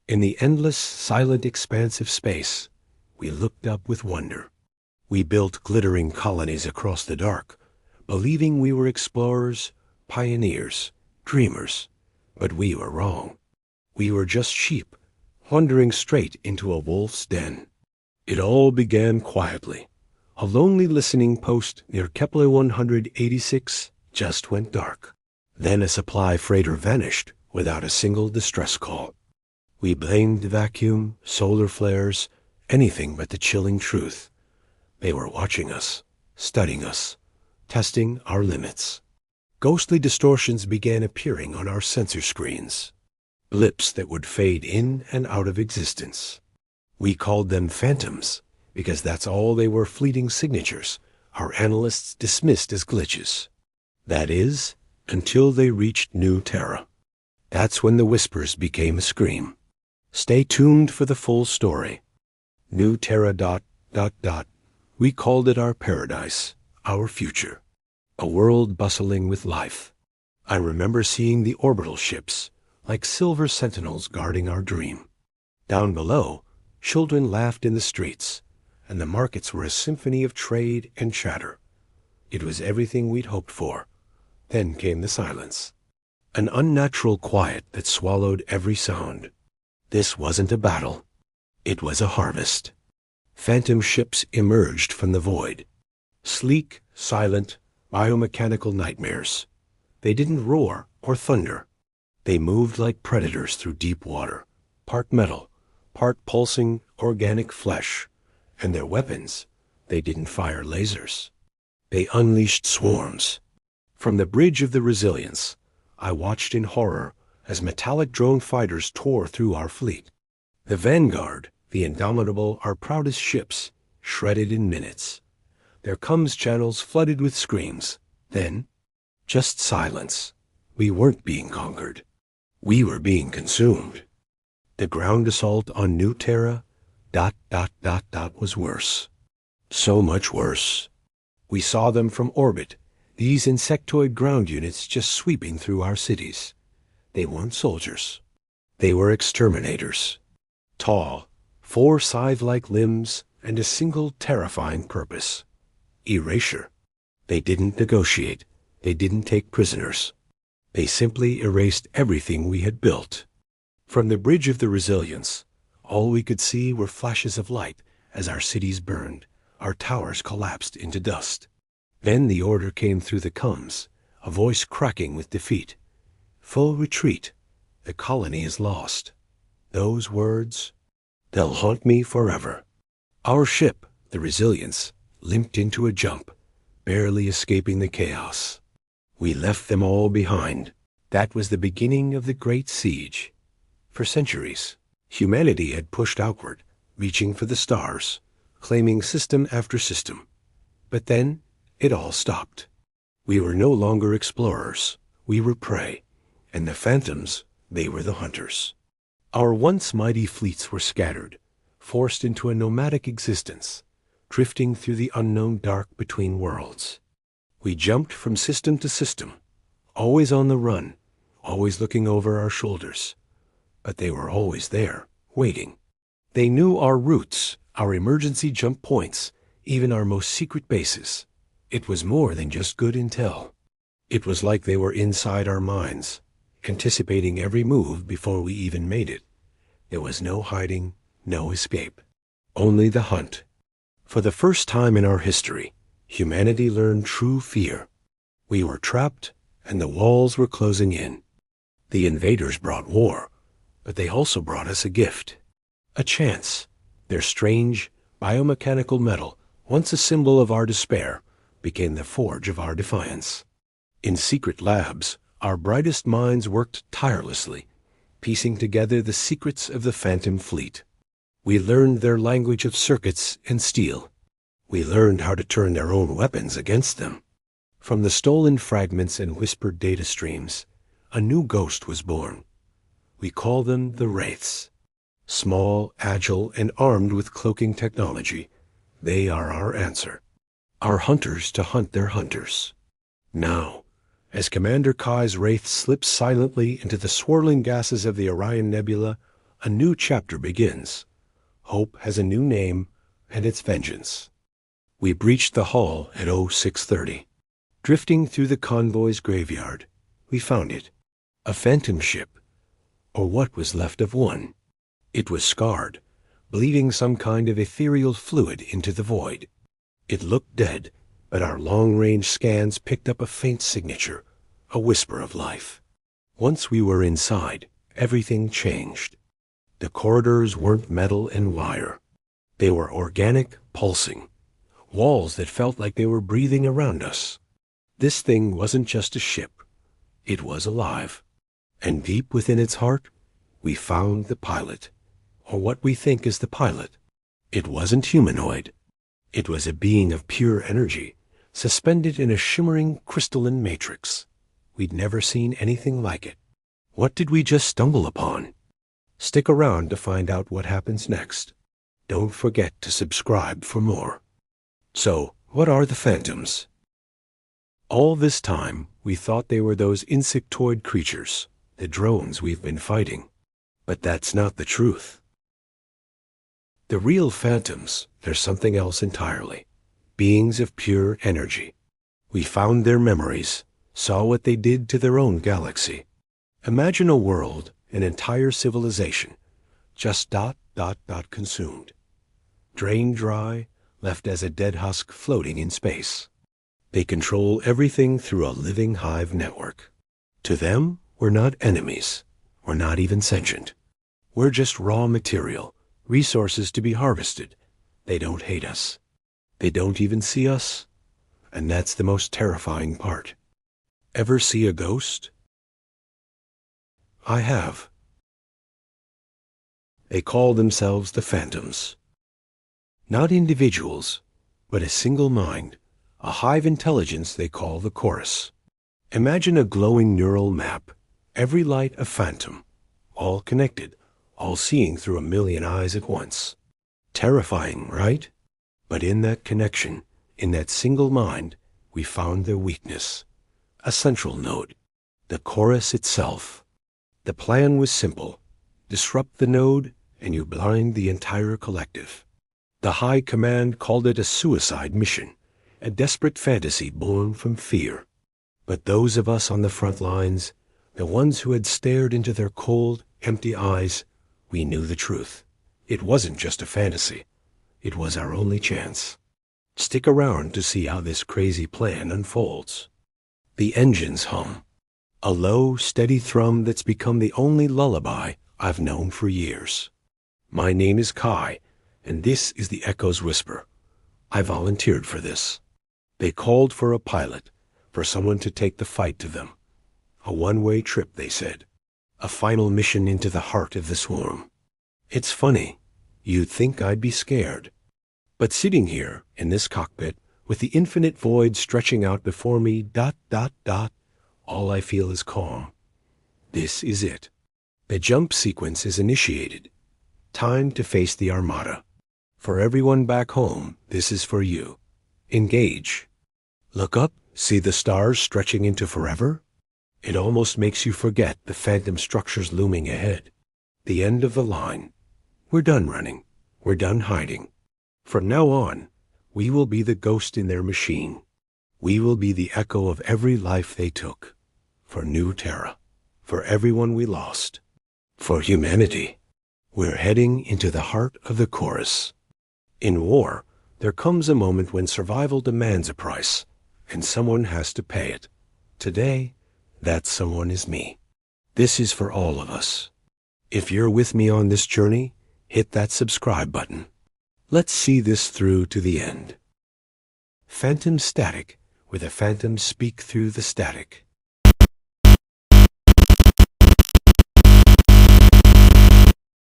In the endless, silent expanse of space, we looked up with wonder. We built glittering colonies across the dark, believing we were explorers, pioneers, dreamers. But we were wrong. We were just sheep, wandering straight into a wolf's den. It all began quietly. A lonely listening post near Kepler 186 just went dark. Then a supply freighter vanished without a single distress call. We blamed vacuum, solar flares, anything but the chilling truth. They were watching us, studying us, testing our limits. Ghostly distortions began appearing on our sensor screens, blips that would fade in and out of existence. We called them phantoms because that's all they were, fleeting signatures our analysts dismissed as glitches. That is, until they reached New Terra. That's when the whispers became a scream. Stay tuned for the full story. New Terra ... We called it our paradise, our future. A world bustling with life. I remember seeing the orbital ships, like silver sentinels guarding our dream. Down below, children laughed in the streets, and the markets were a symphony of trade and chatter. It was everything we'd hoped for. Then came the silence. An unnatural quiet that swallowed every sound. This wasn't a battle. It was a harvest. Phantom ships emerged from the void. Sleek, silent, biomechanical nightmares. They didn't roar or thunder. They moved like predators through deep water, part metal, part pulsing organic flesh. And their weapons, they didn't fire lasers. They unleashed swarms. From the bridge of the Resilience, I watched in horror as metallic drone fighters tore through our fleet. The Vanguard, the indomitable, our proudest ships, shredded in minutes. Their comms channels flooded with screams. Then, just silence. We weren't being conquered. We were being consumed. The ground assault on New Terra ... was worse. So much worse. We saw them from orbit, these insectoid ground units just sweeping through our cities. They weren't soldiers. They were exterminators. Tall, 4 scythe-like limbs, and a single terrifying purpose. Erasure. They didn't negotiate. They didn't take prisoners. They simply erased everything we had built. From the bridge of the Resilience, all we could see were flashes of light as our cities burned, our towers collapsed into dust. Then the order came through the comms, a voice cracking with defeat. Full retreat. The colony is lost. Those words, they'll haunt me forever. Our ship, the Resilience, limped into a jump, barely escaping the chaos. We left them all behind. That was the beginning of the Great Siege. For centuries, humanity had pushed outward, reaching for the stars, claiming system after system. But then, it all stopped. We were no longer explorers. We were prey. And the phantoms, they were the hunters. Our once mighty fleets were scattered, forced into a nomadic existence, drifting through the unknown dark between worlds. We jumped from system to system, always on the run, always looking over our shoulders. But they were always there, waiting. They knew our routes, our emergency jump points, even our most secret bases. It was more than just good intel. It was like they were inside our minds, anticipating every move before we even made it. There was no hiding, no escape. Only the hunt. For the first time in our history, humanity learned true fear. We were trapped, and the walls were closing in. The invaders brought war, but they also brought us a gift. A chance. Their strange, biomechanical metal, once a symbol of our despair, became the forge of our defiance. In secret labs, our brightest minds worked tirelessly, piecing together the secrets of the Phantom Fleet. We learned their language of circuits and steel. We learned how to turn their own weapons against them. From the stolen fragments and whispered data streams, a new ghost was born. We call them the Wraiths. Small, agile, and armed with cloaking technology, they are our answer. Our hunters to hunt their hunters. Now, as Commander Kai's Wraith slips silently into the swirling gases of the Orion Nebula, A new chapter begins. Hope has a new name and its vengeance. We breached the hull at 0630. Drifting through the convoy's graveyard, we found it. A phantom ship, or what was left of one. It was scarred, bleeding some kind of ethereal fluid into the void. It looked dead, but our long-range scans picked up a faint signature, a whisper of life. Once we were inside, everything changed. The corridors weren't metal and wire. They were organic, pulsing. Walls that felt like they were breathing around us. This thing wasn't just a ship. It was alive. And deep within its heart, we found the pilot. Or what we think is the pilot. It wasn't humanoid. It was a being of pure energy, suspended in a shimmering crystalline matrix. We'd never seen anything like it. What did we just stumble upon? Stick around to find out what happens next. Don't forget to subscribe for more. So, what are the phantoms? All this time, we thought they were those insectoid creatures, the drones we've been fighting. But that's not the truth. The real phantoms, they're something else entirely. Beings of pure energy. We found their memories, saw what they did to their own galaxy. Imagine a world, an entire civilization, just consumed. Drained dry, left as a dead husk floating in space. They control everything through a living hive network. To them, we're not enemies. We're not even sentient. We're just raw material, resources to be harvested. They don't hate us. They don't even see us. And that's the most terrifying part. Ever see a ghost? I have. They call themselves the phantoms. Not individuals, but a single mind, a hive intelligence they call the chorus. Imagine a glowing neural map, every light a phantom, all connected, all seeing through a million eyes at once. Terrifying, right? But in that connection, in that single mind, we found their weakness. A central node, the chorus itself. The plan was simple. Disrupt the node, and you blind the entire collective. The High Command called it a suicide mission, a desperate fantasy born from fear. But those of us on the front lines, the ones who had stared into their cold, empty eyes, we knew the truth. It wasn't just a fantasy. It was our only chance. Stick around to see how this crazy plan unfolds. The engines hum. A low, steady thrum that's become the only lullaby I've known for years. My name is Kai, and this is the Echo's Whisper. I volunteered for this. They called for a pilot, for someone to take the fight to them. A one-way trip, they said. A final mission into the heart of the swarm. It's funny. You'd think I'd be scared. But sitting here, in this cockpit, with the infinite void stretching out before me, all I feel is calm. This is it. The jump sequence is initiated. Time to face the Armada. For everyone back home, this is for you. Engage. Look up, see the stars stretching into forever? It almost makes you forget the phantom structures looming ahead. The end of the line. We're done running. We're done hiding. From now on, we will be the ghost in their machine. We will be the echo of every life they took. For New Terra. For everyone we lost. For humanity. We're heading into the heart of the chorus. In war, there comes a moment when survival demands a price, and someone has to pay it. Today, that someone is me. This is for all of us. If you're with me on this journey, hit that subscribe button. Let's see this through to the end. Phantom static, where the phantoms speak through the static.